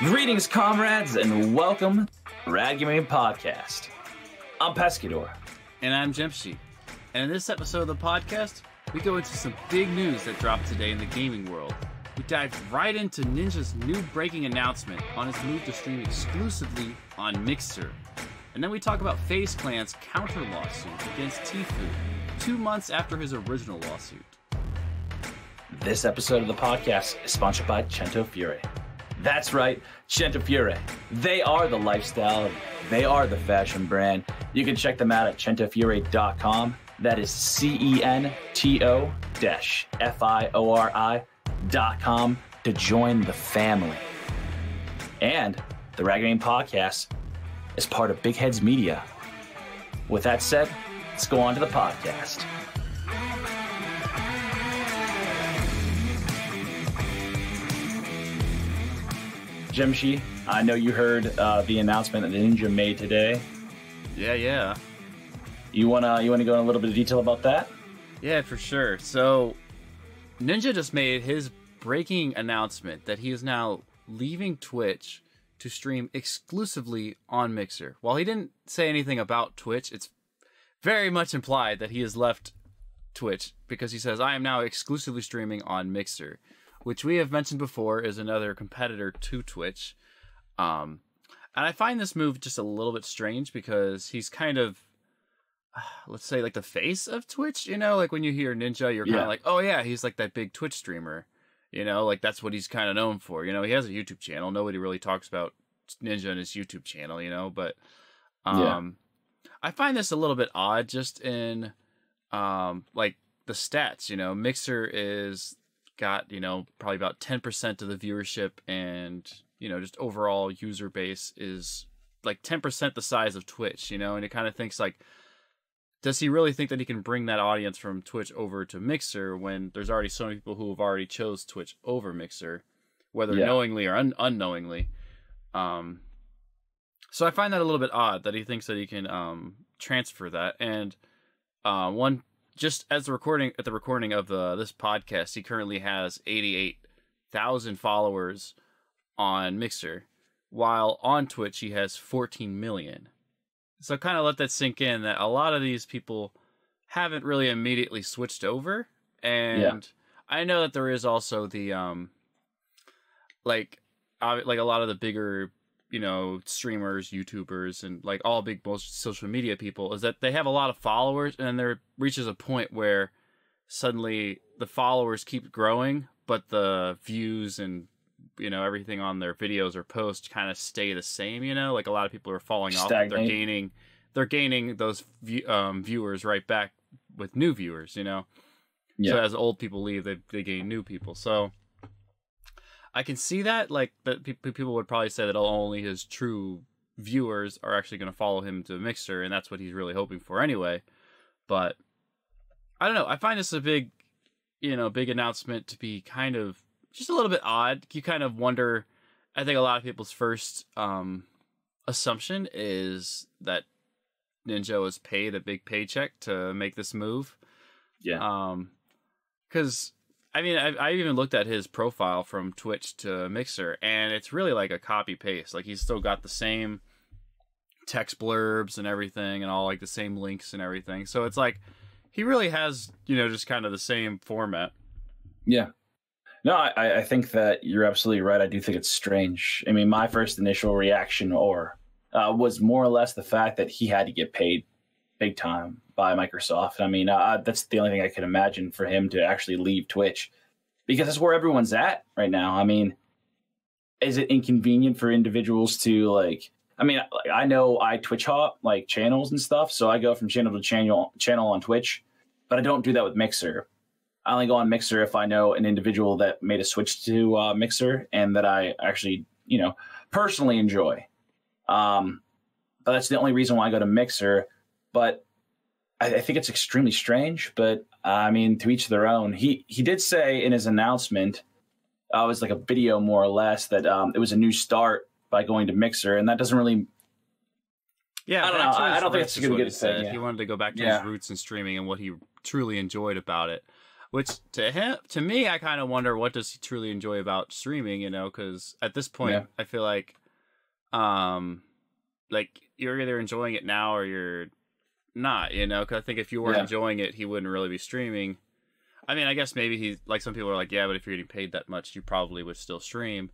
Greetings, comrades, and welcome to Rad Gaming Podcast. I'm Pescador. And I'm Jemshi. And in this episode of the podcast, we go into some big news that dropped today in the gaming world. We dive right into Ninja's new breaking announcement on his move to stream exclusively on Mixer. And then we talk about FaZe Clan's counter lawsuit against Tfue, 2 months after his original lawsuit. This episode of the podcast is sponsored by Tfue. That's right, Tfue. They are the lifestyle. They are the fashion brand. You can check them out at CounterSues.com. That is CENTO-FIORI.com to join the family. And the Rad Gaming Podcast is part of Big Heads Media. With that said, let's go on to the podcast. Jemshi, I know you heard the announcement that Ninja made today. Yeah. You wanna go in a little bit of detail about that? Yeah, for sure. So, Ninja just made his breaking announcement that he is now leaving Twitch to stream exclusively on Mixer. While he didn't say anything about Twitch, it's very much implied that he has left Twitch because he says, I am now exclusively streaming on Mixer, which we have mentioned before is another competitor to Twitch. And I find this move just a little bit strange because he's kind of, let's say, like the face of Twitch, you know? Like when you hear Ninja, you're kind of like, oh yeah, he's like that big Twitch streamer. You know, like that's what he's kind of known for. You know, he has a YouTube channel. Nobody really talks about Ninja on his YouTube channel, you know? But I find this a little bit odd just in like the stats, you know? Mixer is got, you know, probably about 10% of the viewership, and, you know, just overall user base is like 10% the size of Twitch, you know? And it kind of thinks like, does he really think that he can bring that audience from Twitch over to Mixer when there's already so many people who have already chose Twitch over Mixer, whether knowingly or unknowingly? So I find that a little bit odd that he thinks that he can transfer that. And just as the recording of this podcast, he currently has 88,000 followers on Mixer, while on Twitch he has 14 million. So kind of let that sink in that a lot of these people haven't really immediately switched over. And I know that there is also the like a lot of the bigger, you know, streamers, YouTubers, and like all big most social media people, is that they have a lot of followers, and then there reaches a point where suddenly the followers keep growing, but the views and, you know, everything on their videos or posts kind of stay the same, you know? Like a lot of people are falling off, but they're gaining those viewers right back with new viewers, you know? Yeah. So as old people leave, they gain new people. So I can see that, like, that people would probably say that only his true viewers are actually going to follow him to Mixer, and that's what he's really hoping for anyway. But I don't know. I find this a big announcement to be kind of just a little bit odd. You kind of wonder, I think a lot of people's first assumption is that Ninja was paid a big paycheck to make this move. Yeah. Because, I mean, I even looked at his profile from Twitch to Mixer, and it's really like a copy-paste. Like, he's still got the same text blurbs and everything, and all, like, the same links and everything. So it's like, he really has, you know, just kind of the same format. Yeah. No, I think that you're absolutely right. I do think it's strange. I mean, my first initial reaction was more or less the fact that he had to get paid big time by Microsoft. I mean, that's the only thing I can imagine for him to actually leave Twitch, because that's where everyone's at right now. I mean, is it inconvenient for individuals to, like, I mean, I know I Twitch hop like channels and stuff, so I go from channel to channel on Twitch, but I don't do that with Mixer. I only go on Mixer if I know an individual that made a switch to Mixer and that I actually, you know, personally enjoy. But that's the only reason why I go to Mixer. But I think it's extremely strange. But I mean, to each their own. He did say in his announcement, it was like a video more or less, that it was a new start by going to Mixer, and that doesn't really. Yeah, I don't know. I don't think it's a good thing. thing. He wanted to go back to his roots in streaming and what he truly enjoyed about it. Which to me, I kind of wonder what does he truly enjoy about streaming, you know? Because at this point, I feel like you're either enjoying it now or you're not, you know? Because I think if you weren't enjoying it, he wouldn't really be streaming. I mean, I guess maybe he's like, some people are like, yeah, but if you're getting paid that much, you probably would still stream.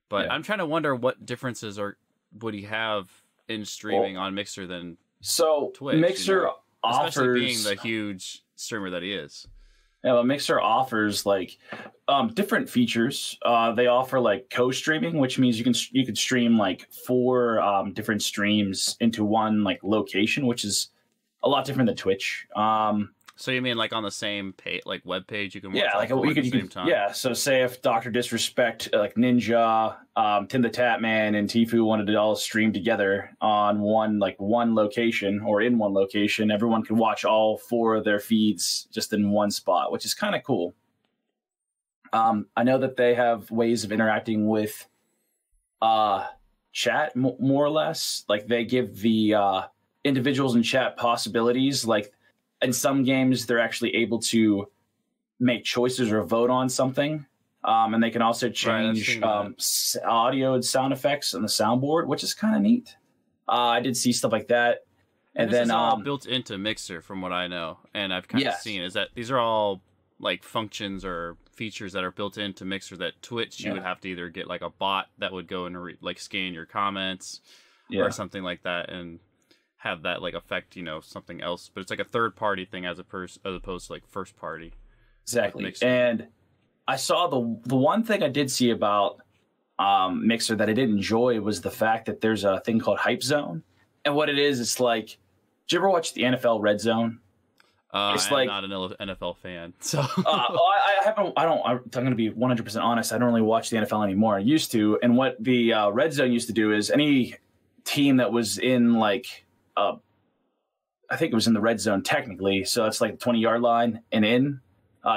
But I'm trying to wonder what differences would he have in streaming on Mixer than Twitch. Mixer, you know? Offers, especially being the huge streamer that he is. Yeah, well, Mixer offers like different features. They offer like co-streaming, which means you can stream like 4 different streams into one like location, which is a lot different than Twitch. So you mean like on the same page, like web page, you can watch like at the same time? Yeah. So say if Dr. Disrespect, like Ninja, Tim the Tatman, and Tfue wanted to all stream together on one location or in one location, everyone can watch all 4 of their feeds just in one spot, which is kind of cool. I know that they have ways of interacting with chat more or less. Like they give the individuals in chat possibilities, like. In some games, they're actually able to make choices or vote on something. And they can also change audio and sound effects on the soundboard, which is kind of neat. I did see stuff like that. And this then is all built into Mixer, from what I know. And I've kind of seen is that these are all like functions or features that are built into Mixer that Twitch, you would have to either get like a bot that would go and like scan your comments or something like that. And have that like affect, you know, something else, but it's like a third party thing as opposed to like first party. Exactly. And I saw the one thing I did see about Mixer that I did enjoy was the fact that there's a thing called Hype Zone. And what it is, it's like, did you ever watch the NFL Red Zone? It's I'm not an NFL fan, so I'm going to be 100% honest. I don't really watch the NFL anymore. I used to. And what the Red Zone used to do is any team that was in like, I think it was in the red zone technically, so it's like the 20-yard line and in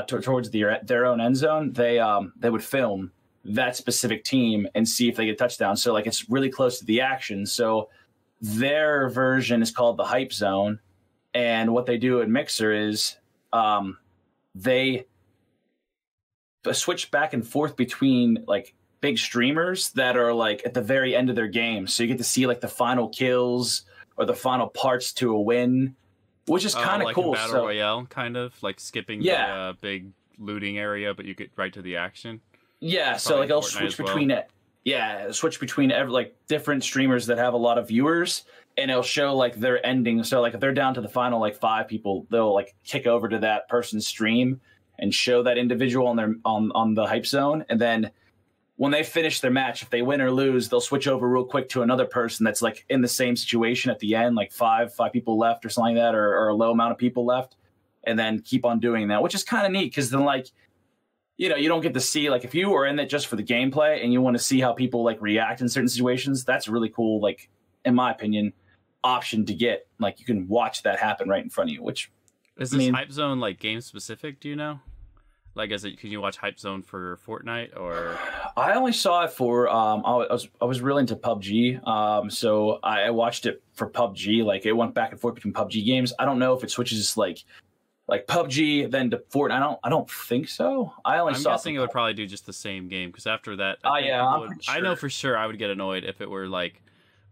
towards their own end zone. They would film that specific team and see if they get a touchdown. So like it's really close to the action. So their version is called the Hype Zone, and what they do in Mixer is they switch back and forth between like big streamers that are like at the very end of their game. So you get to see like the final kills or the final parts to a win, which is kind of like cool. Battle Royale, kind of like skipping the big looting area, but you get right to the action. Yeah, so like I'll switch between it. Yeah, switch between like different streamers that have a lot of viewers, and it'll show like their ending. So like if they're down to the final like 5 people, they'll like kick over to that person's stream and show that individual on their on the Hype Zone, and then when they finish their match, if they win or lose, they'll switch over real quick to another person that's like in the same situation at the end, like five people left or something like that, or a low amount of people left, and then keep on doing that, which is kind of neat because then like, you know, you don't get to see like if you are in it just for the gameplay and you want to see how people like react in certain situations, that's a really cool, like in my opinion, option to get. Like you can watch that happen right in front of you. Which is this Hype Zone like game specific? Do you know? Like, can you watch Hype Zone for Fortnite or? I only saw it for I was really into PUBG, so I watched it for PUBG. Like it went back and forth between PUBG games. I don't know if it switches like PUBG then to Fortnite. I don't think so. I'm guessing it would probably do just the same game because after that, I know for sure I would get annoyed if it were like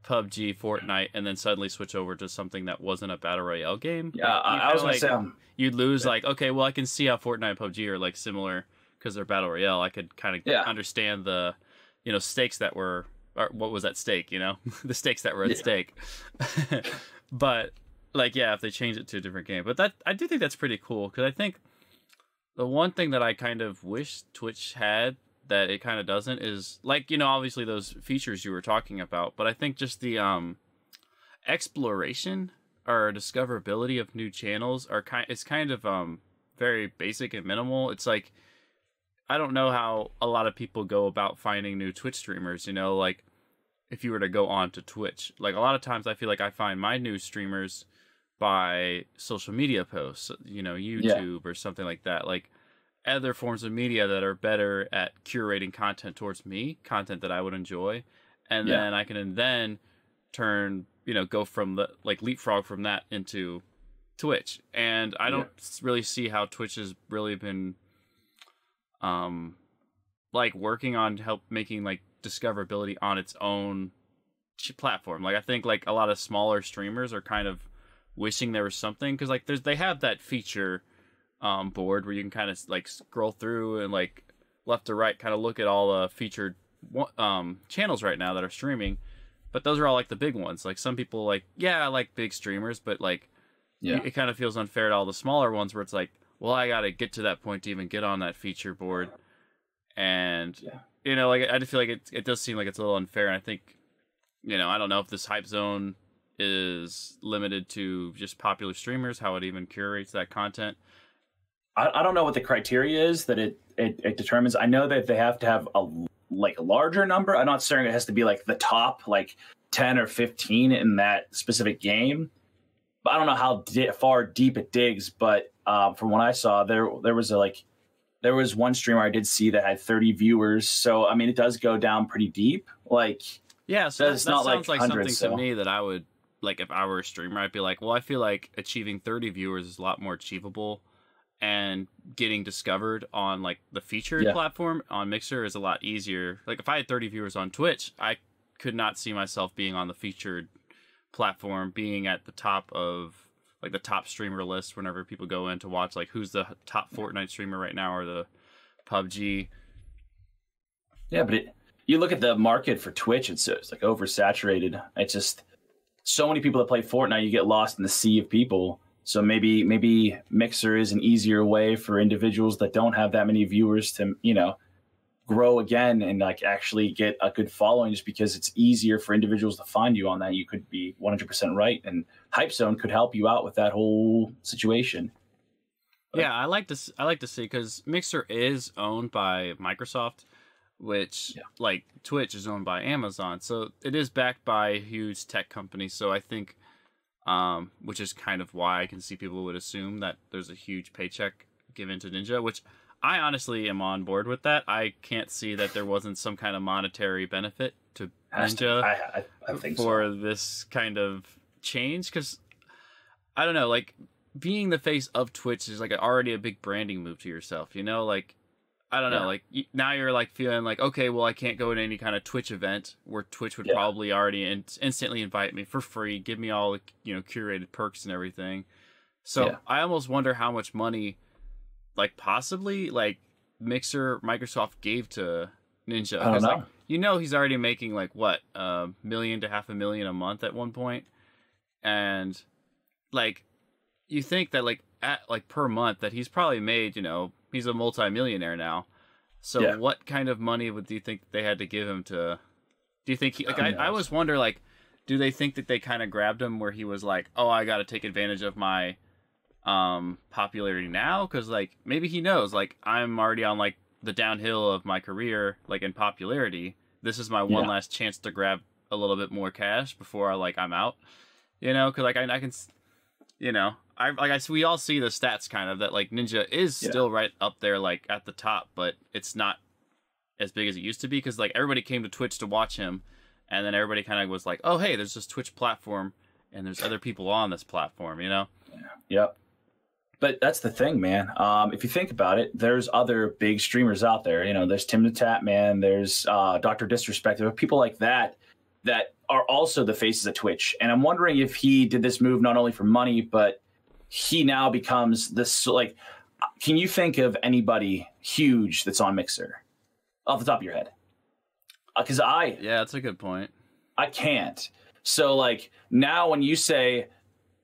PUBG, Fortnite, and then suddenly switch over to something that wasn't a battle royale game. Yeah, I was gonna say you'd lose like, okay, well I can see how Fortnite and PUBG are like similar because they're battle royale. I could kind of understand the, you know, stakes that were, or what was at stake, you know, the stakes that were at stake. But like, yeah, if they change it to a different game, but that I do think that's pretty cool because I think the one thing that I kind of wish Twitch had that it kind of doesn't is like, you know, obviously those features you were talking about, but I think just the exploration or discoverability of new channels it's kind of very basic and minimal. It's like, I don't know how a lot of people go about finding new Twitch streamers, you know, like if you were to go on to Twitch, like a lot of times I feel like I find my new streamers by social media posts, you know, YouTube or something like that, like other forms of media that are better at curating content towards me, content that I would enjoy. And then I can then turn, you know, go from the like leapfrog from that into Twitch, and I don't really see how Twitch has really been like working on making like discoverability on its own platform. Like I think like a lot of smaller streamers are kind of wishing there was something, because like they have that feature board where you can kind of like scroll through and like left to right kind of look at all the featured channels right now that are streaming, but those are all like the big ones. Like some people like, yeah, I like big streamers, but like it kind of feels unfair to all the smaller ones where it's like, well, I gotta get to that point to even get on that feature board. And you know, like I just feel like it does seem like it's a little unfair. And I think, you know, I don't know if this hype zone is limited to just popular streamers, how it even curates that content. I don't know what the criteria is that it determines. I know that they have to have a larger number. I'm not saying it has to be like the top like 10 or 15 in that specific game. But I don't know how far deep it digs. But from what I saw, there was one streamer I did see that had 30 viewers. So I mean, it does go down pretty deep. Like so that sounds like something to me that I would like if I were a streamer. I'd be like, well, I feel like achieving 30 viewers is a lot more achievable. And getting discovered on like the featured platform on Mixer is a lot easier. Like if I had 30 viewers on Twitch, I could not see myself being on the featured platform, being at the top of like the top streamer list whenever people go in to watch like who's the top Fortnite streamer right now or the PUBG. Yeah, but you look at the market for Twitch, it's like oversaturated. It's just so many people that play Fortnite, you get lost in the sea of people. So maybe Mixer is an easier way for individuals that don't have that many viewers to, you know, grow again and like actually get a good following, just because it's easier for individuals to find you on that. You could be 100% right, and Hype Zone could help you out with that whole situation. But, yeah, I like to see, because Mixer is owned by Microsoft, which like Twitch is owned by Amazon, so it is backed by a huge tech company. So I think. Which is kind of why I can see people would assume that there's a huge paycheck given to Ninja, which I honestly am on board with that. I can't see that there wasn't some kind of monetary benefit to Ninja I think for this kind of change, because I don't know, like being the face of Twitch is like already a big branding move to yourself, you know, like I don't know, like now you're like feeling like, okay, well, I can't go to any kind of Twitch event where Twitch would probably already instantly invite me for free, give me all the, you know, curated perks and everything. So I almost wonder how much money, like possibly like Microsoft gave to Ninja. I don't know. Like, you know, he's already making like what, $1 million to $500,000 a month at one point, and like you think that like at like per month that he's probably made, you know. He's a multi-millionaire now. So what kind of money do you think they had to give him to... Do you think he... Like, I always wonder, like, do they think that they kind of grabbed him where he was like, oh, I got to take advantage of my popularity now? Because, like, maybe he knows, like, I'm already on, like, the downhill of my career, like, in popularity. This is my one last chance to grab a little bit more cash before, I'm out. You know? Because, like, I can... You know... we all see the stats kind of that like Ninja is still right up there like at the top, but it's not as big as it used to be, because like everybody came to Twitch to watch him, and then everybody kind of was like, oh hey, there's this Twitch platform and there's other people on this platform, you know? Yep. But that's the thing, man. If you think about it, there's other big streamers out there. You know, there's Tim the Tap Man, there's Dr. Disrespect, there are people like that are also the faces of Twitch. And I'm wondering if he did this move not only for money, but he now becomes this, like, can you think of anybody huge that's on Mixer off the top of your head? Because yeah, that's a good point. I can't. So like now when you say,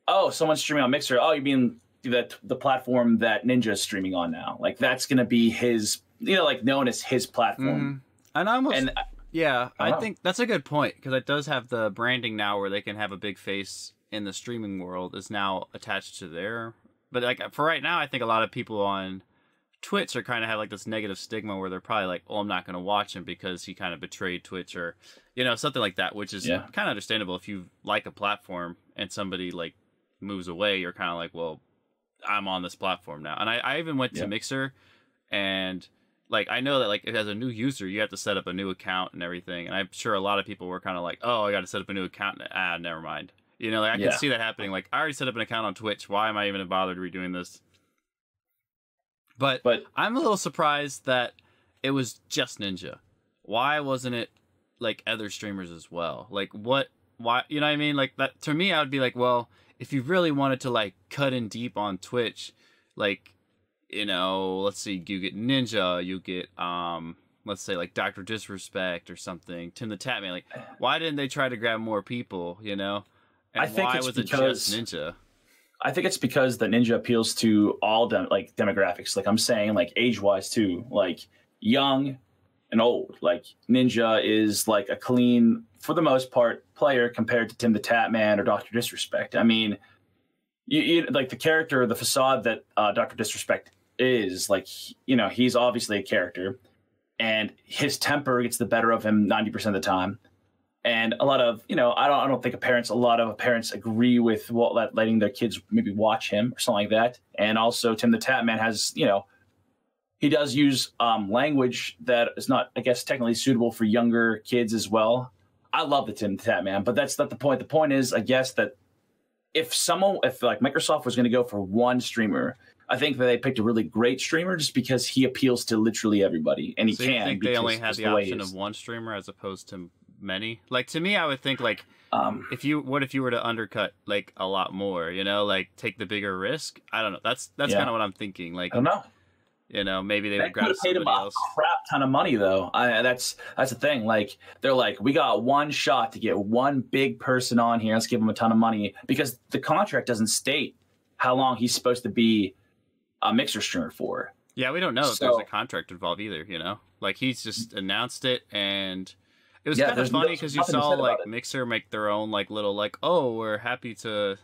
oh, someone's streaming on Mixer, oh, you mean the platform that Ninja is streaming on now? Like that's going to be his, you know, like known as his platform. And I think that's a good point, because it does have the branding now where they can have a big face in the streaming world is now attached to there. But like for right now, I think a lot of people on Twitch are kind of have like this negative stigma where they're probably like, oh, I'm not going to watch him because he kind of betrayed Twitch, or, you know, something like that, which is kind of understandable. If you like a platform and somebody like moves away, you're kind of like, well, I'm on this platform now. And I even went to Mixer, and like I know that like as a new user, you have to set up a new account and everything. And I'm sure a lot of people were kind of like, oh, I got to set up a new account. Never mind. You know, like, I can see that happening. Like, I already set up an account on Twitch. Why am I even bothered redoing this? But I'm a little surprised that it was just Ninja. Why wasn't it like other streamers as well? Like, what? Why? You know what I mean? Like, that to me, I would be like, well, if you really wanted to like cut in deep on Twitch, like, you know, let's see, you get Ninja, you get let's say like Dr. Disrespect or something, Tim the Tatman. Like, why didn't they try to grab more people? You know, and I think why it's was because, it just Ninja? I think it's because the Ninja appeals to all demographics. Like I'm saying, like age-wise too, like young and old. Like Ninja is like a clean, for the most part, player compared to Tim the Tatman or Dr. Disrespect. I mean, you like the character, the facade that Dr. Disrespect is, like, you know, he's obviously a character, and his temper gets the better of him 90% of the time. And a lot of, you know, I don't think a lot of parents agree with letting their kids maybe watch him or something like that. And also Tim the Tatman has, you know, he does use language that is not, I guess, technically suitable for younger kids as well. I love the Tim the Tatman, but that's not the point. The point is, I guess, that if like Microsoft was going to go for one streamer, I think that they picked a really great streamer just because he appeals to literally everybody, and he so can. You think they only had the option of one streamer as opposed to many? Like, to me, I would think like, if you were to undercut like a lot more, you know, like take the bigger risk. I don't know. That's kind of what I'm thinking. Like, I don't know. You know, maybe they would grab somebody else. A crap ton of money, though. That's the thing. Like, they're like, we got one shot to get one big person on here. Let's give him a ton of money, because the contract doesn't state how long he's supposed to be a Mixer streamer for. Yeah, we don't know if there's a contract involved either. You know, like he's just announced it, and it was kind of funny because you saw like Mixer make their own like little like, oh, we're happy to.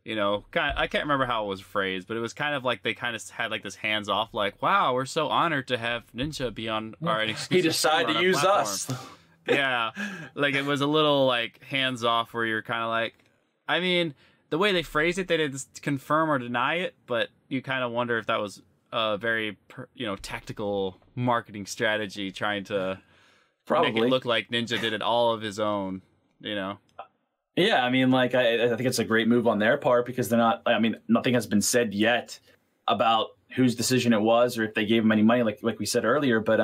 You know, I can't remember how it was phrased, but it was kind of like they kind of had like this hands off, like, wow, we're so honored to have Ninja be on our exclusive. He decided to use us. Yeah, like it was a little like hands off where you're kind of like, I mean, the way they phrased it, they didn't confirm or deny it, but you kind of wonder if that was a very, tactical marketing strategy trying to make it look like Ninja did it all of his own, you know. Yeah, I mean, like, I think it's a great move on their part, because they're not, I mean, nothing has been said yet about whose decision it was or if they gave him any money, like we said earlier. But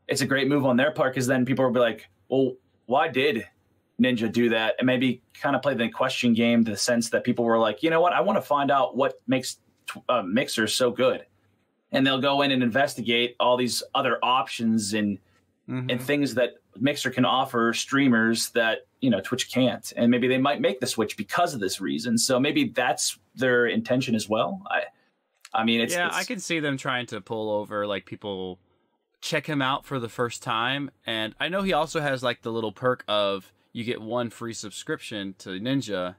it's a great move on their part, because then people will be like, well, why did Ninja do that? And maybe kind of play the question game, to the sense that people were like, you know what, I want to find out what makes Mixer so good. And they'll go in and investigate all these other options and things that Mixer can offer streamers that, you know, Twitch can't. And maybe they might make the switch because of this reason. So maybe that's their intention as well. I mean, I can see them trying to pull over, like, people check him out for the first time. And I know he also has like the little perk of you get one free subscription to Ninja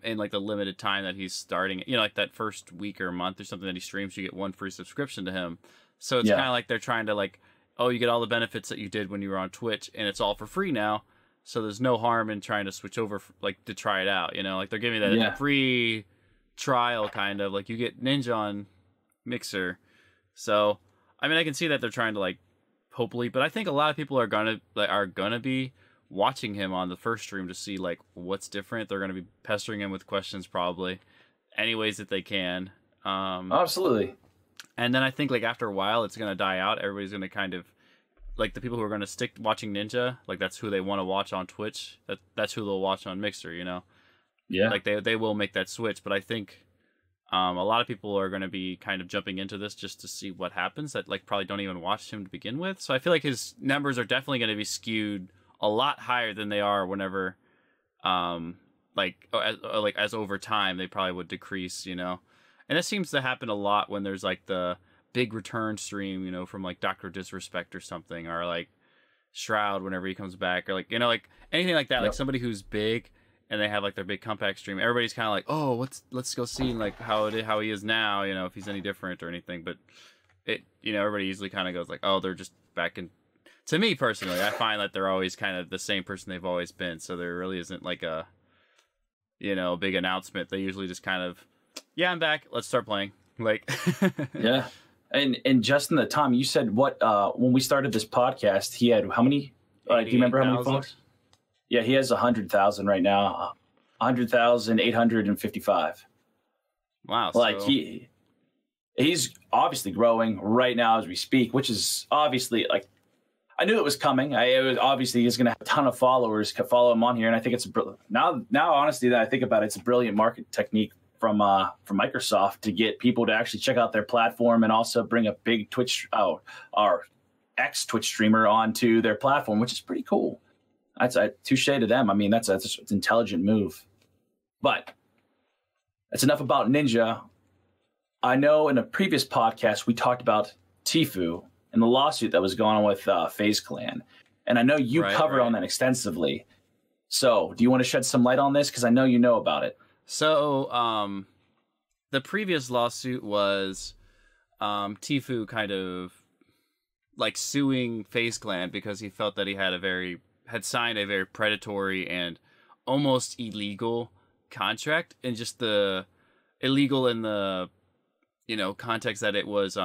in like the limited time that he's starting, you know, like that first week or month or something that he streams, you get one free subscription to him. So it's kind of like they're trying to like, oh, you get all the benefits that you did when you were on Twitch, and it's all for free now. So there's no harm in trying to switch over, like, to try it out. You know, like they're giving that free trial, kind of like you get Ninja on Mixer. So, I mean, I can see that they're trying to like, hopefully, but I think a lot of people are gonna be watching him on the first stream to see like what's different. They're gonna be pestering him with questions probably, any ways that they can. Absolutely. And then I think like after a while it's gonna die out. Everybody's gonna kind of like the people who are gonna stick watching Ninja, like that's who they want to watch on Twitch. That's who they'll watch on Mixer, you know. Yeah. Like they will make that switch, but I think a lot of people are gonna be kind of jumping into this just to see what happens. That like probably don't even watch him to begin with. So I feel like his numbers are definitely gonna be skewed a lot higher than they are whenever, as over time they probably would decrease, you know. And it seems to happen a lot when there's like the big return stream, you know, from like Dr. Disrespect or something, or like Shroud whenever he comes back, or like, you know, like anything like that, like somebody who's big and they have like their big comeback stream. Everybody's kind of like, oh, let's go see like how he is now, you know, if he's any different or anything. But it, you know, everybody usually kind of goes like, oh, they're just back in. To me personally, I find that they're always kind of the same person they've always been. So there really isn't like a, you know, big announcement. They usually just kind of, yeah, I'm back. Let's start playing. Like, yeah. And Justin, the time you said what, when we started this podcast, he had how many, do you remember how many followers? Yeah, he has 100,000 right now. 100,855. Wow. Like so... he's obviously growing right now as we speak, which is obviously like, I knew it was coming. It was obviously he's going to have a ton of followers follow him on here, and I think it's now honestly that I think about it, it's a brilliant market technique from Microsoft to get people to actually check out their platform and also bring a big our ex Twitch streamer onto their platform, which is pretty cool. That's touche to them. I mean, that's an intelligent move. But that's enough about Ninja. I know in a previous podcast we talked about Tfue and the lawsuit that was going on with FaZe Clan. And I know you covered on that extensively. So do you want to shed some light on this? Because I know you know about it. So the previous lawsuit was Tfue kind of like suing FaZe Clan because he felt that he had signed a very predatory and almost illegal contract, and just the illegal in the context that it was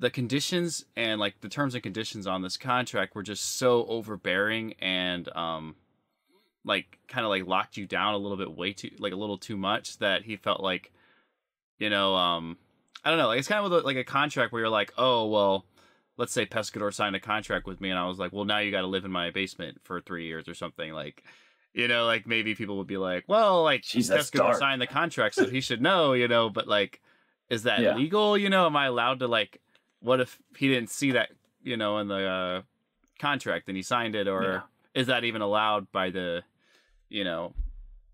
the conditions and like the terms and conditions on this contract were just so overbearing and like kind of like locked you down a little bit a little too much, that he felt like I don't know, like it's kind of like a contract where you're like, oh well, let's say Pescador signed a contract with me and I was like, well, now you got to live in my basement for 3 years or something, like like maybe people would be like, well, like Pescador signed the contract so he should know, but like, is that legal? Am I allowed to, like, what if he didn't see that, in the contract and he signed it, or is that even allowed by the,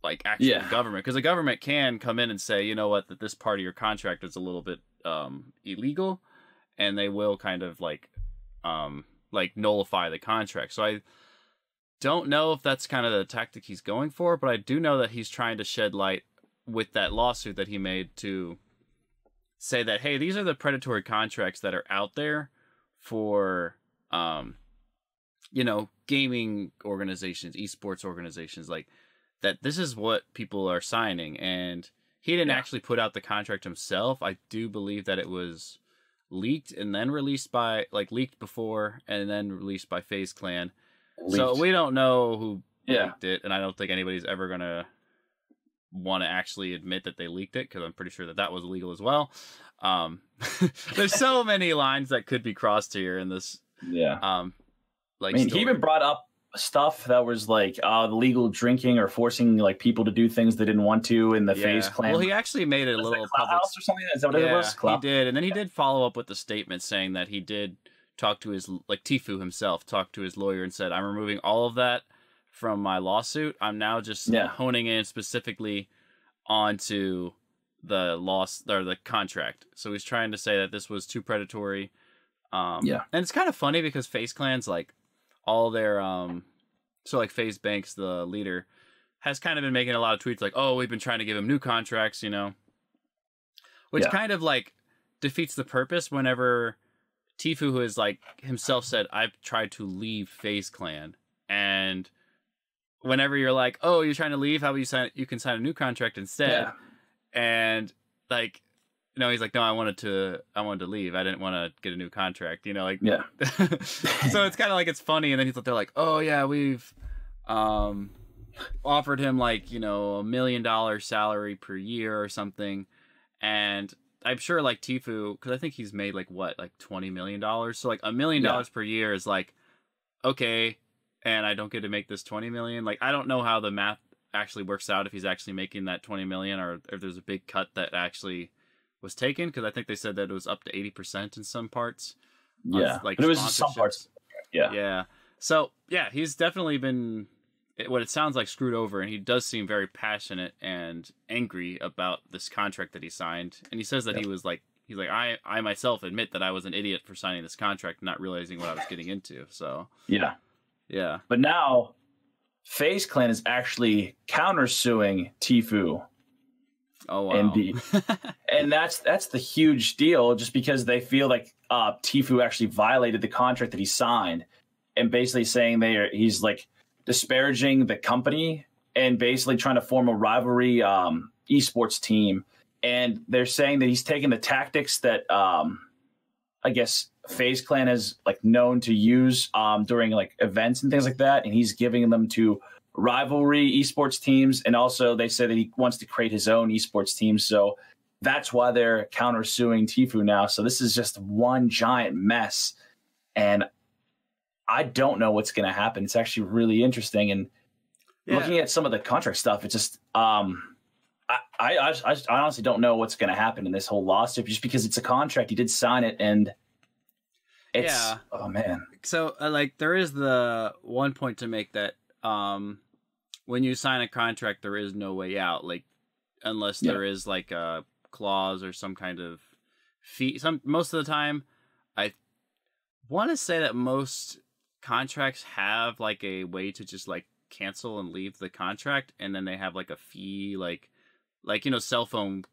like actual government? Because the government can come in and say, you know what, that this part of your contract is a little bit illegal, and they will kind of like nullify the contract. So I don't know if that's kind of the tactic he's going for, but I do know that he's trying to shed light with that lawsuit that he made to say that, hey, these are the predatory contracts that are out there for, gaming organizations, esports organizations, like that. This is what people are signing. And he didn't actually put out the contract himself. I do believe that it was leaked and then released leaked before and then released by FaZe Clan. Leaked. So we don't know who leaked it. And I don't think anybody's ever going to want to actually admit that they leaked it, because I'm pretty sure that was illegal as well. There's so many lines that could be crossed here in this. He even brought up stuff that was like legal drinking or forcing like people to do things they didn't want to in the FaZe Clan. Well, he actually made it a little public or something. Is that what it was? He did, and then he did follow up with the statement saying that he did talk to his, like Tfue himself talked to his lawyer and said, I'm removing all of that from my lawsuit. I'm now just honing in specifically onto the the contract. So he's trying to say that this was too predatory. And it's kind of funny because FaZe Clan's like all their so like FaZe Banks, the leader, has kind of been making a lot of tweets like, oh, we've been trying to give him new contracts, which kind of like defeats the purpose whenever Tfue, who is like himself said, I've tried to leave FaZe Clan. And whenever you're like, oh, you're trying to leave, how about you can sign a new contract instead? And like, he's like, no, I wanted to leave. I didn't want to get a new contract, So it's kind of like, it's funny. And then they're like, oh yeah, we've offered him like, $1 million salary per year or something. And I'm sure like Tfue, because I think he's made like $20 million. So like $1 million per year is like, okay, and I don't get to make this 20 million. Like, I don't know how the math actually works out, if he's actually making that 20 million or if there's a big cut that actually was taken, because I think they said that it was up to 80% in some parts. But it was some parts. So he's definitely been, what it sounds like, screwed over, and he does seem very passionate and angry about this contract that he signed. And he says that he was like, he's like, I myself admit that I was an idiot for signing this contract, not realizing what I was getting into. So but now FaZe Clan is actually countersuing Tfue. Oh wow. And that's the huge deal, just because they feel like Tfue actually violated the contract that he signed, and basically saying he's like disparaging the company and basically trying to form a rivalry esports team. And they're saying that he's taking the tactics that I guess FaZe Clan is like known to use during like events and things like that, and he's giving them to rivalry esports teams, and also they said that he wants to create his own esports team. So that's why they're countersuing Tfue now. So this is just one giant mess, and I don't know what's going to happen. It's actually really interesting, and looking at some of the contract stuff, it's just I honestly don't know what's going to happen in this whole lawsuit, just because it's a contract. He did sign it, and it's oh man. So like there is the one point to make that when you sign a contract, there is no way out, like unless there is like a clause or some kind of fee. Most of the time, I want to say that most contracts have like a way to just like cancel and leave the contract, and then they have like a fee, like cell phone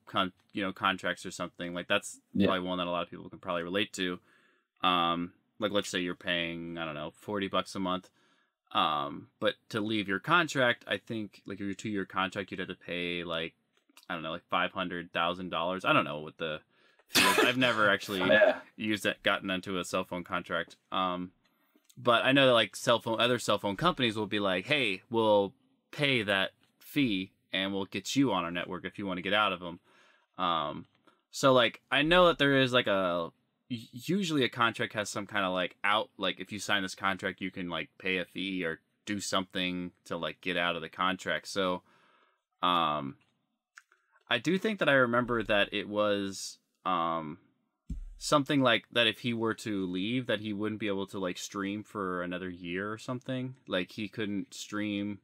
contracts or something. Like that's probably one that a lot of people can probably relate to. Like let's say you're paying, I don't know, $40 a month. But to leave your contract, I think like your 2-year contract, you'd have to pay like, I don't know, like $500,000. I don't know what the fee is. I've never actually gotten into a cell phone contract. But I know that like other cell phone companies will be like, hey, we'll pay that fee and we'll get you on our network if you want to get out of them. So like, I know that there is like usually a contract has some kind of like out, like if you sign this contract, you can like pay a fee or do something to like get out of the contract. So, I do think that I remember that it was, something like that if he were to leave, that he wouldn't be able to like stream for another year or something. Like he couldn't stream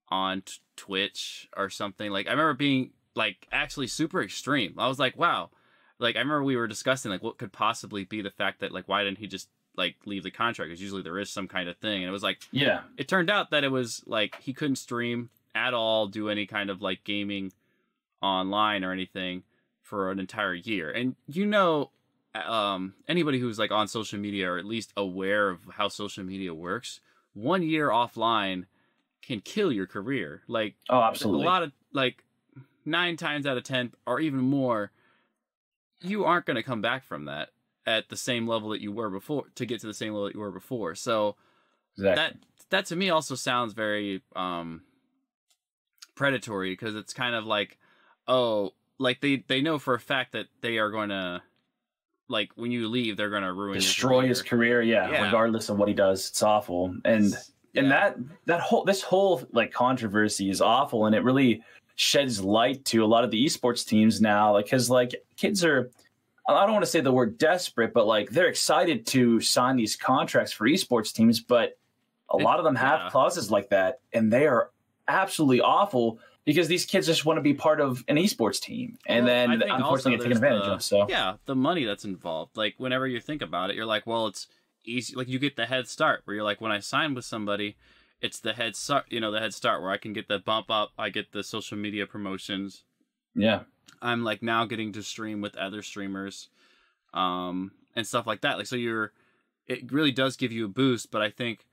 on Twitch or something. Like I remember being like actually super extreme. I was like, wow. Like I remember we were discussing like what could possibly be the fact that like why didn't he just like leave the contract? Because usually there is some kind of thing. And it was like, it turned out that it was like he couldn't stream at all, do any kind of like gaming online or anything for an entire year. And anybody who's like on social media or at least aware of how social media works, 1 year offline can kill your career. Like, oh, absolutely. A lot of like 9 times out of 10 or even more, you aren't going to come back from that at the same level that you were before to get to the same level that you were before. So that to me also sounds very predatory, because it's kind of like, oh, like they know for a fact that they are going to, like when you leave, they're going to destroy his career. Yeah, regardless of what he does. It's awful. And this whole like controversy is awful, and it really sheds light to a lot of the esports teams now, like because like kids are, I don't want to say the word desperate, but like they're excited to sign these contracts for esports teams, but a lot of them have clauses like that, and they are absolutely awful, because these kids just want to be part of an esports team, and then unfortunately get taken advantage of. So the money that's involved. Like whenever you think about it, you're like, well, it's easy. Like you get the head start where you're like, when I sign with somebody, it's the head start. The head start where I can get the bump up. I get the social media promotions. Yeah, I'm like now getting to stream with other streamers, and stuff like that. Like so, it really does give you a boost. But I think,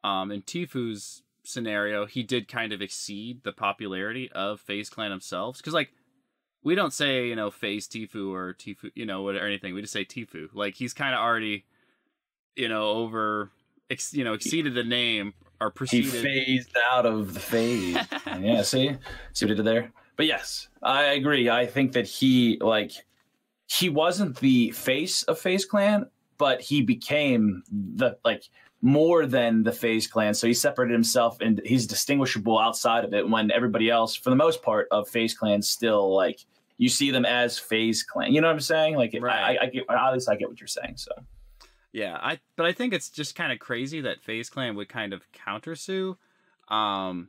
in Tfue's scenario, he did kind of exceed the popularity of FaZe Clan themselves, because like we don't say FaZe Tfue or Tfue or anything, we just say Tfue. Like he's kind of already exceeded the name or proceeded. He phased out of the phase. Yeah, see what he did there. But yes, I agree. I think that he wasn't the face of FaZe Clan, but he became the more than the FaZe Clan. So he separated himself, and he's distinguishable outside of it, when everybody else, for the most part, of FaZe Clan still, like, you see them as FaZe Clan. You know what I'm saying? Like, right. At least I get what you're saying. So, yeah, but I think it's just kind of crazy that FaZe Clan would kind of countersue. I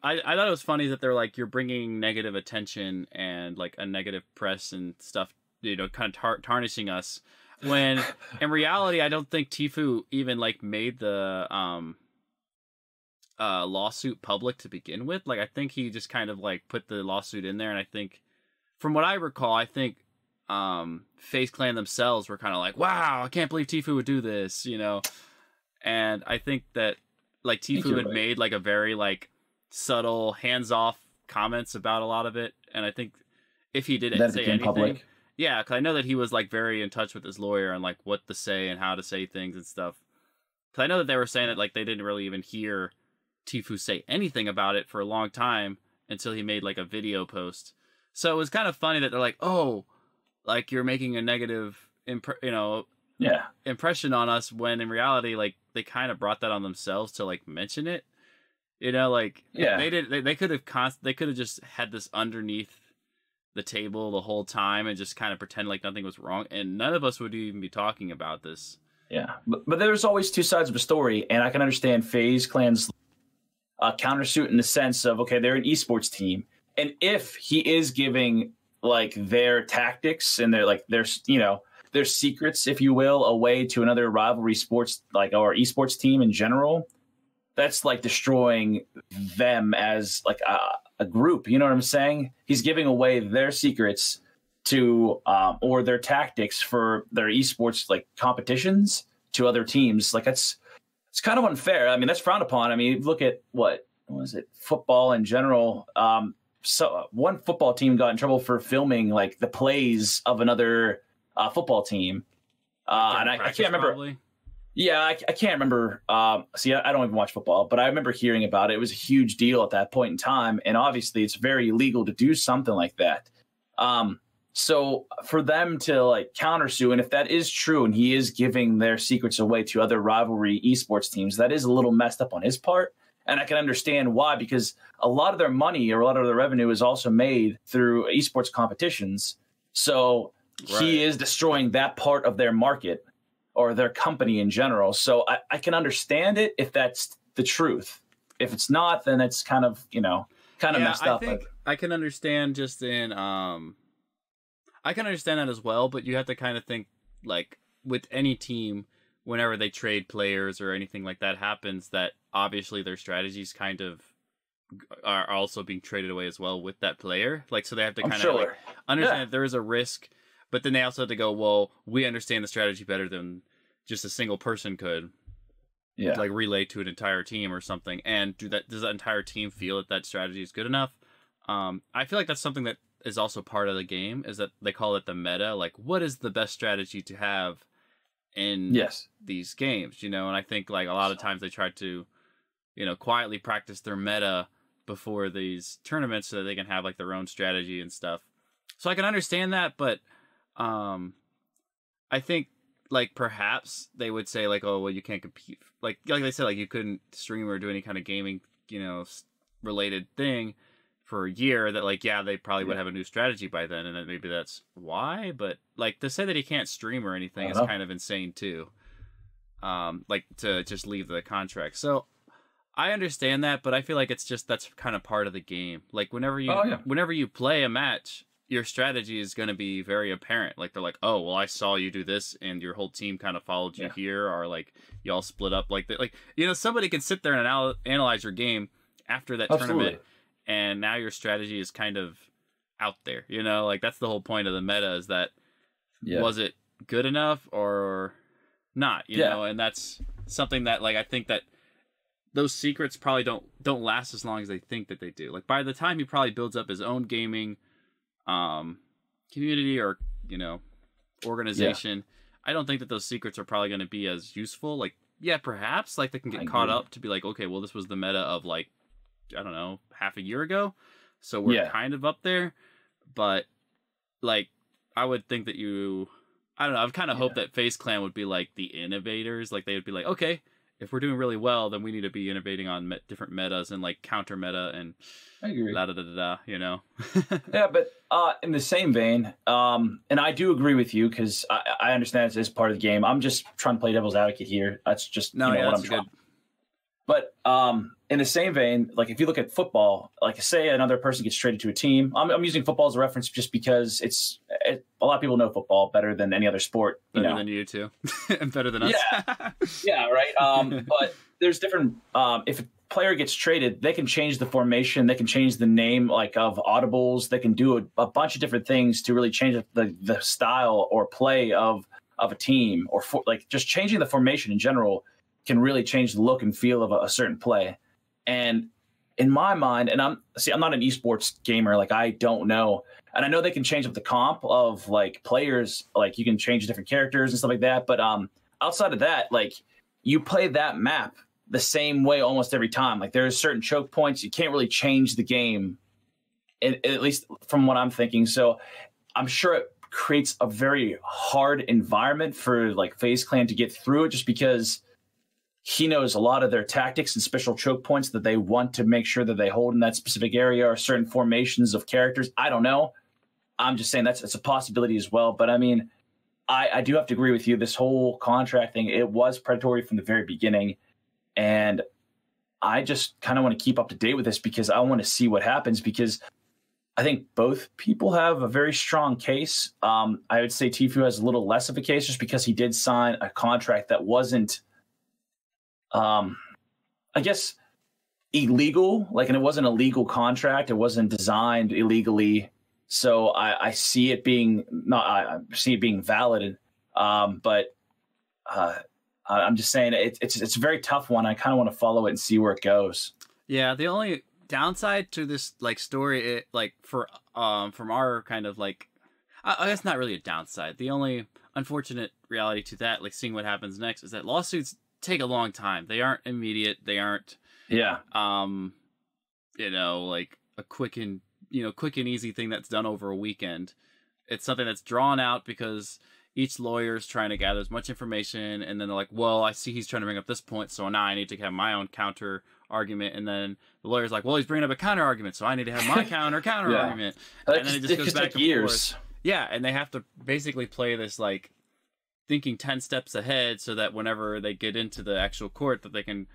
thought it was funny that they're like, you're bringing negative attention and like a negative press and stuff, kind of tarnishing us. When in reality, I don't think Tfue even like made the lawsuit public to begin with. Like I think he just kind of like put the lawsuit in there, and I think, from what I recall, I think FaZe Clan themselves were kind of like, "Wow, I can't believe Tfue would do this," And I think that like Tfue had made like a very like subtle, hands-off comments about a lot of it, and I think if he didn't say anything. Public. Yeah, because I know that he was like very in touch with his lawyer and like what to say and how to say things and stuff. Because I know that they were saying that like they didn't really even hear Tfue say anything about it for a long time until he made like a video post. So it was kind of funny that they're like, oh, like you're making a negative, impression on us, when in reality, like they kind of brought that on themselves to like mention it. Like they could have just had this underneath the table the whole time and just kind of pretend like nothing was wrong, and none of us would even be talking about this. Yeah, but there's always two sides of a story, and I can understand FaZe Clan's countersuit in the sense of, okay, they're an esports team, and if he is giving like their tactics and their secrets, if you will, away to another rivalry sports, like, or esports team in general, that's like destroying them as like a group. You know what I'm saying? He's giving away their secrets to or their tactics for their esports like competitions to other teams. Like it's kind of unfair. I mean, that's frowned upon. I mean, look at what was it? Football in general. So one football team got in trouble for filming like the plays of another football team. And I can't remember. Probably. Yeah, I can't remember. See, I don't even watch football, but I remember hearing about it. It was a huge deal at that point in time. And obviously it's very illegal to do something like that. So for them to like countersue, and if that is true and he is giving their secrets away to other rivalry esports teams, that is a little messed up on his part. And I can understand why, because a lot of their money or a lot of their revenue is also made through esports competitions. So he is destroying that part of their market or their company in general. So I can understand it if that's the truth. If it's not, then it's kind of, messed up. I can understand I can understand that as well, but you have to kind of think, like, with any team, whenever they trade players or anything like that happens, that obviously their strategies kind of are also being traded away as well with that player. Like, so they have to kind of understand that there is a risk, but then they also have to go, well, we understand the strategy better than just a single person could. Yeah, like relay to an entire team or something. And does that entire team feel that strategy is good enough? I feel like that's something that is also part of the game, is that they call it the meta. Like, what is the best strategy to have in these games? And I think like a lot of times they try to, quietly practice their meta before these tournaments so that they can have like their own strategy and stuff. So I can understand that, but I think like perhaps they would say like, oh, well, you can't compete. Like they said, like you couldn't stream or do any kind of gaming, related thing for a year, that like, they probably would have a new strategy by then. And then maybe that's why, but like to say that he can't stream or anything is kind of insane too. Like to just leave the contract. So I understand that, but I feel like that's kind of part of the game. Like whenever you play a match, your strategy is going to be very apparent. Like they're like, oh, well, I saw you do this and your whole team kind of followed you here, or like y'all split up like that. Like, somebody can sit there and analyze your game after that tournament, and now your strategy is kind of out there. Like that's the whole point of the meta, is that was it good enough or not? You know, and that's something that like I think that those secrets probably don't last as long as they think that they do. Like by the time he probably builds up his own gaming community or organization, I don't think that those secrets are probably going to be as useful. Like perhaps like they can get caught up to be like, okay, well, this was the meta of like, I don't know, half a year ago, so we're kind of up there. But like I would think that I don't know, I've kind of hoped that FaZe Clan would be like the innovators. Like they would be like, okay, if we're doing really well, then we need to be innovating on different metas and like counter meta and I agree. Yeah, but in the same vein, and I do agree with you because I understand it's part of the game. I'm just trying to play devil's advocate here. That's just what I'm trying. But in the same vein, like if you look at football, like say another person gets traded to a team. I'm using football as a reference just because a lot of people know football better than any other sport. Better than you too, and better than us. Yeah, right. But there's different. If a player gets traded, they can change the formation. They can change the name, like of audibles. They can do a bunch of different things to really change the style or play of a team, or like just changing the formation in general can really change the look and feel of a certain play. And in my mind, and I'm not an esports gamer, like I don't know. And I know they can change up the comp of like players, like you can change different characters and stuff like that. But outside of that, like you play that map, the same way almost every time. Like there's certain choke points. You can't really change the game, at least from what I'm thinking. So I'm sure it creates a very hard environment for like FaZe Clan to get through it, just because he knows a lot of their tactics and special choke points that they want to make sure that they hold in that specific area, or certain formations of characters. I don't know. I'm just saying it's a possibility as well. But I mean, I do have to agree with you. This whole contract thing, it was predatory from the very beginning. And I just kind of want to keep up to date with this because I want to see what happens, because I think both people have a very strong case. I would say Tfue has a little less of a case just because he did sign a contract that wasn't, I guess, illegal. Like, and it wasn't a legal contract. It wasn't designed illegally. So I see it being valid. But I'm just saying it's a very tough one. I kind of want to follow it and see where it goes. Yeah, the only downside to this like story, from our kind of like, I guess not really a downside. The only unfortunate reality to that, like seeing what happens next, is that lawsuits take a long time. They aren't immediate. They aren't, like a quick and easy thing that's done over a weekend. It's something that's drawn out because each lawyer's trying to gather as much information, and then they're like, well, I see he's trying to bring up this point, so now I need to have my own counter argument. And then the lawyer's like, well, he's bringing up a counter argument, so I need to have my counter argument. And then it just goes back and forth. Yeah, and they have to basically play this like thinking 10 steps ahead so that whenever they get into the actual court that they can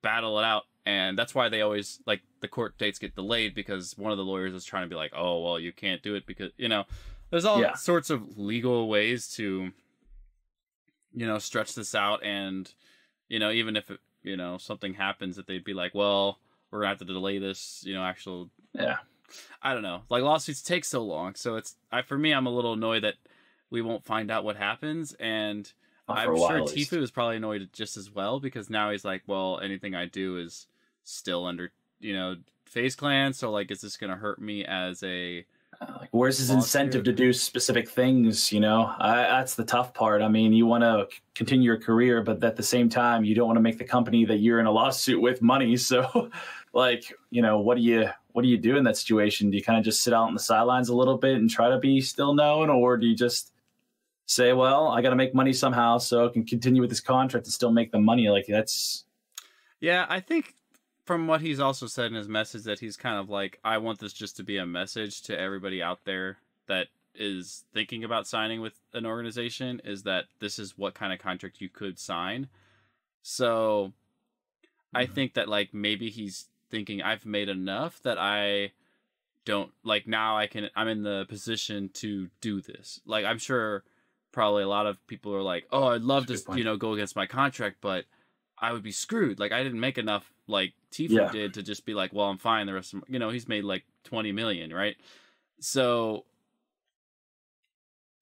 battle it out. And that's why they always, like, the court dates get delayed, because one of the lawyers is trying to be like, oh, well, you can't do it because, there's all sorts of legal ways to, stretch this out. And, even if, something happens, that they'd be like, well, we're going to have to delay this, I don't know. Like, lawsuits take so long. So for me, I'm a little annoyed that we won't find out what happens. And I'm sure Tfue is probably annoyed just as well, because now he's like, well, anything I do is still under, FaZe Clan. So, like, is this going to hurt me as a... like, where's his incentive to do specific things? That's the tough part. I mean, you want to continue your career, but at the same time, you don't want to make the company that you're in a lawsuit with money. So, like, what do you do in that situation? Do you kind of just sit out on the sidelines a little bit and try to be still known, or do you just say, well, I got to make money somehow so I can continue with this contract and still make the money? Like, that's... Yeah, I think from what he's also said in his message, that he's kind of like, I want this just to be a message to everybody out there that is thinking about signing with an organization, is that this is what kind of contract you could sign. So I think that, like, maybe he's thinking, I've made enough that I don't, like, now I'm in the position to do this. Like, I'm sure probably a lot of people are like, oh, I'd love to, go against my contract, but I would be screwed. Like, I didn't make enough, like Tfue did, to just be like, well, I'm fine. The rest of he's made like 20 million, right? So,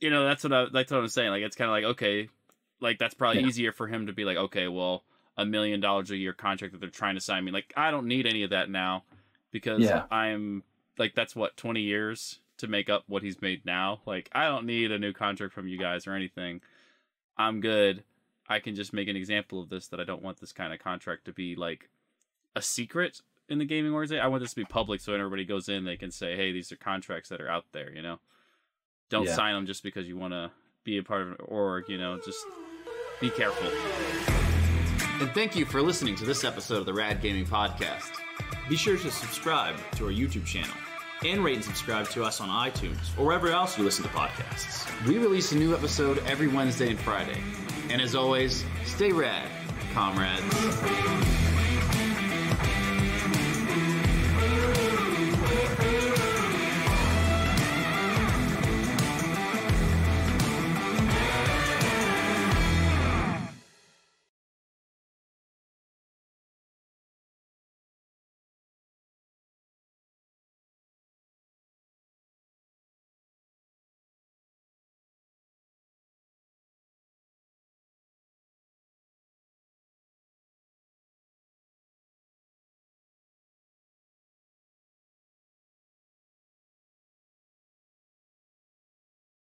that's what I'm saying. Like, it's kind of like, okay, like, that's probably easier for him to be like, okay, well, $1 million a year contract that they're trying to sign me. Like, I don't need any of that now, because I'm like, that's what, 20 years to make up what he's made now. Like, I don't need a new contract from you guys or anything. I'm good. I can just make an example of this, that I don't want this kind of contract to be like a secret in the gaming organization. I want this to be public, so when everybody goes in, they can say, hey, these are contracts that are out there, Don't sign them just because you want to be a part of an org, just be careful. And thank you for listening to this episode of the Rad Gaming Podcast. Be sure to subscribe to our YouTube channel and rate and subscribe to us on iTunes or wherever else you listen to podcasts. We release a new episode every Wednesday and Friday. And as always, stay rad, comrades.